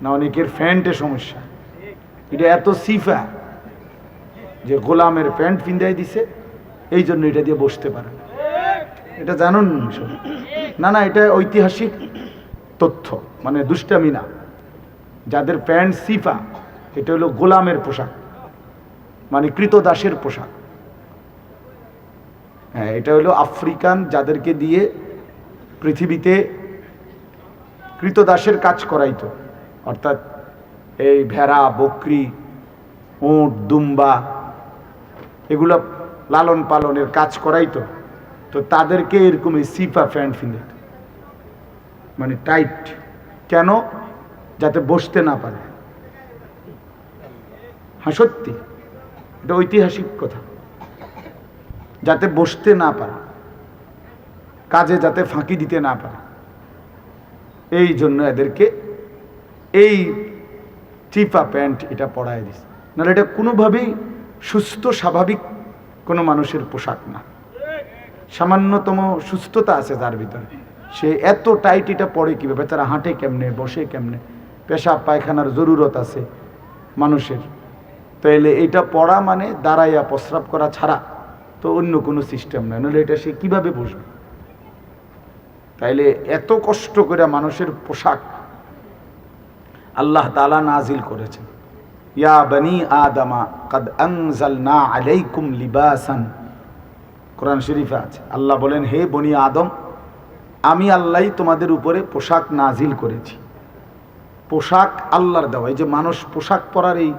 না অনেকের প্যান্টে সমস্যা, এটা এত সিফা যে গোলামের প্যান্ট পিন্দাই দিছে, এই জন্য এটা দিয়ে বসতে পারে না। এটা জানুন না? না, এটা ঐতিহাসিক তথ্য, মানে দুষ্টামি না। যাদের প্যান্ট সিফা, এটা হলো গোলামের পোশাক, মানে কৃতদাসের পোশাক। হ্যাঁ, এটা হলো আফ্রিকান, যাদেরকে দিয়ে পৃথিবীতে কৃতদাসের কাজ করাইতো, অর্থাৎ এই ভেড়া, বকরি, উট, দুম্বা এগুলো লালন পালনের কাজ করাইতো। তো তাদেরকে এরকম এই সিফা প্যান্ট ফিনে, মানে টাইট, কেন? যাতে বসতে না পারে। হ্যাঁ সত্যি, এটা ঐতিহাসিক কথা। যাতে বসতে না পারে, কাজে যাতে ফাঁকি দিতে না পারে, এই জন্য এদেরকে এই চিপা প্যান্ট এটা পরায় দিছে। নাহলে এটা কোনোভাবেই সুস্থ স্বাভাবিক কোনো মানুষের পোশাক না। সামান্যতম সুস্থতা আছে যার ভিতরে, সে এত টাইট এটা পরে কীভাবে? তারা হাঁটে কেমনে, বসে কেমনে, পেশাব পায়খানার জরুরত আছে মানুষের, তাইলে এটা পড়া মানে দাঁড়াইয়া প্রস্রাব করা ছাড়া তো অন্য কোনো সিস্টেম নয়, নাহলে এটা সে কীভাবে বসবে? তাইলে এত কষ্ট করে মানুষের পোশাক আল্লাহ তাআলা নাজিল করেছেন। ইয়া বনি আদমা কাদ আনজালনা আলাইকুম লিবাসান, কোরআন শরীফে আছে। আল্লাহ বলেন, হে বনি আদম, আমি আল্লাহই তোমাদের উপরে পোশাক নাজিল করেছি। পোশাক আল্লাহর দেওয়া। এই যে মানুষ পোশাক পরার এই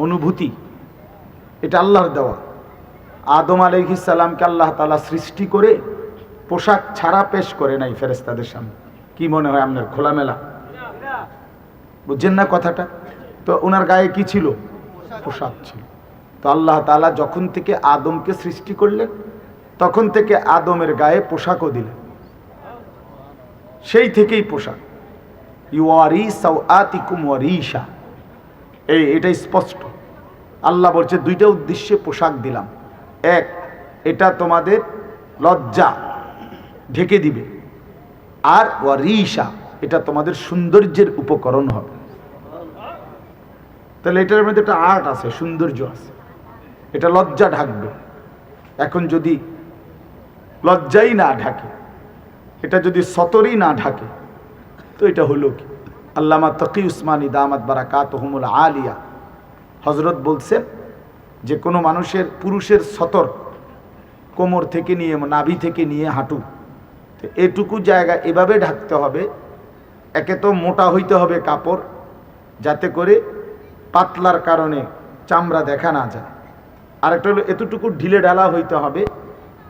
অনুভূতি, এটা আল্লাহর দেওয়া। আদম আলাইহিস সালামকে আল্লাহ তাআলা সৃষ্টি করে পোশাক ছাড়া পেশ করে নাই ফেরেশতাদের সামনে। কি মনে হয় আপনার? খোলামেলা, বুঝছেন না কথাটা? তো ওনার গায়ে কি ছিল? পোশাক ছিল। তো আল্লাহ তাআলা যখন থেকে আদমকে সৃষ্টি করলেন, তখন থেকে আদমের গায়ে পোশাকও দিলেন। সেই থেকেই পোশাক। ইউয়ারি সাওআতিকুম ওয়ারিশা, এটা স্পষ্ট। আল্লাহ বলছে দুইটা উদ্দেশ্যে পোশাক দিলাম। এক, এটা তোমাদের লজ্জা ঢেকে দিবে, আর ওয়ারিশা, এটা তোমাদের সৌন্দর্যের উপকরণ হবে। তাহলে এটার মধ্যে একটা আর্ট আছে, সৌন্দর্য আছে। এটা লজ্জা ঢাকবে। এখন যদি লজ্জাই না ঢাকে, এটা যদি সতরই না ঢাকে, তো এটা হলো কি? আল্লামা তকি উসমানী দামাত বারাকাতুহুমুল আলিয়া হযরত বলছেন যে কোনো মানুষের, পুরুষের সতর কোমর থেকে নিয়ে, নাভি থেকে নিয়ে হাঁটু, তো এটুকু জায়গা এভাবে ঢাকতে হবে। একে তো মোটা হইতে হবে কাপড়, যাতে করে পাতলার কারণে চামড়া দেখা না যায়। আরেকটা হলো এতটুকু ঢিলে ঢালা হইতে হবে,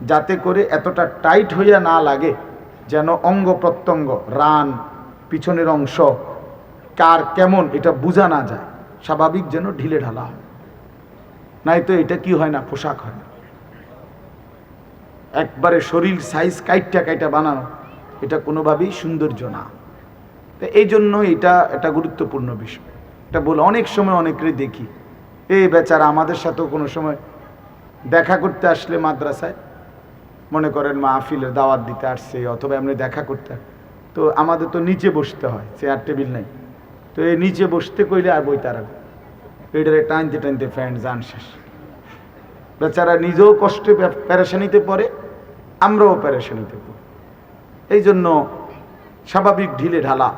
যাতে করে এতটা টাইট হইয়া না লাগে, যেন অঙ্গ প্রত্যঙ্গ, রান, পিছনের অংশ কার কেমন এটা বোঝা না যায়, স্বাভাবিক যেন ঢিলে ঢালা হয়। নাই তো এটা কি হয় না? পোশাক হয় না। একবারে শরীর সাইজ কাইটা বানানো, এটা কোনোভাবেই সৌন্দর্য না। তো এই জন্য এটা গুরুত্বপূর্ণ বিষয়। এটা বলে অনেক সময় অনেকেরই দেখি, এই বেচারা আমাদের সাথেও কোনো সময় দেখা করতে আসলে মাদ্রাসায়, মনে করেন মাহফিলের দাওয়াত দিতে আসছে অথবা এমনি দেখা করতে, তো আমাদের তো নিচে বসতে হয়, চেয়ার টেবিল নাই। তো এই নিচে বসতে কইলে আর বই তারা এটারে টানতে টানতে ফ্যান জান শেষ। বেচারা নিজেও কষ্টে পেরেশানিতে পড়ে, আমরাও পেরেশানিতে পড়ি। এই জন্য স্বাভাবিক ঢিলে ঢালা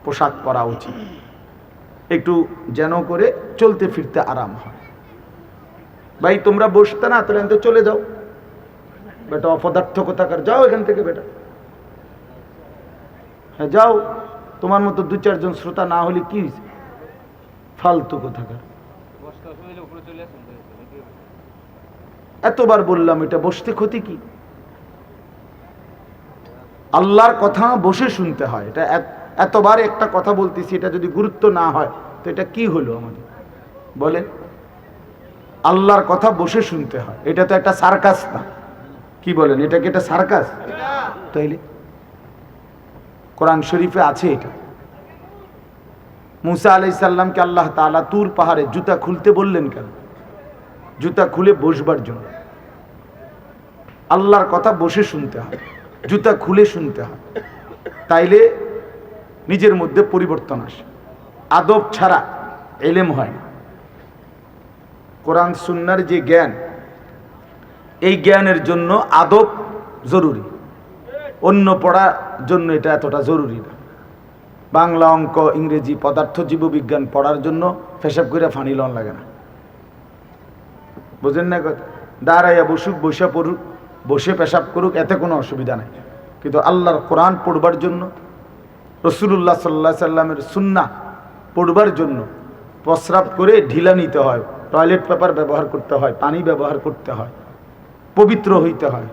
পোশাক পরা উচিত, একটু যেন করে চলতে ফিরতে আরাম হয়। ভাই তোমরা বসতে না, তাহলে চলে যাও বেটা, অপদার্থ কোথাকার, যাও এখান থেকে বেটা। হ্যাঁ যাও, তোমার মতো দু চারজন শ্রোতা না হলে কি ফালতু কোথাকার। এতবার বললাম, এটা বসতে ক্ষতি কি? আল্লাহর কথা বসে শুনতে হয়। এটা এতবার একটা কথা বলতেছি, এটা যদি গুরুত্ব না হয় তো এটা কি হলো আমাদের বলেন? আল্লাহর কথা বসে শুনতে হয়, এটা তো একটা সার্কাস না। কি বলেন, এটা কি একটা সার্কাস? তাইলে কোরআন শরীফে আছে এটা। মুসা আলাইহিস সালামকে আল্লাহ তাআলা তুর পাহাড়ে জুতা খুলতে বললেন কেন? জুতা খুলে বসবার জন্য। আল্লাহর কথা বসে শুনতে হয়, জুতা খুলে শুনতে হয়, তাইলে নিজের মধ্যে পরিবর্তন আসে। আদব ছাড়া ইলম হয় না। কোরআন সুন্নাহর যে জ্ঞান, এই জ্ঞানের জন্য আদব জরুরি, অন্য পড়ার জন্য এটা এতটা জরুরি না। বাংলা, অঙ্ক, ইংরেজি, পদার্থ, জীববিজ্ঞান পড়ার জন্য পেশাব করে ফানি লন লাগে না, বুঝেন না কথা? দাঁড়াইয়া বসুক, বসে পড়ুক, বসে পেশাব করুক, এতে কোনো অসুবিধা নাই। কিন্তু আল্লাহর কোরআন পড়বার জন্য, রসুল্লাহ সাল্লাহ সাল্লামের সুন্নাহ পড়বার জন্য প্রস্রাব করে ঢিলা নিতে হয়, টয়লেট পেপার ব্যবহার করতে হয়, পানি ব্যবহার করতে হয়, পবিত্র হইতে হয়।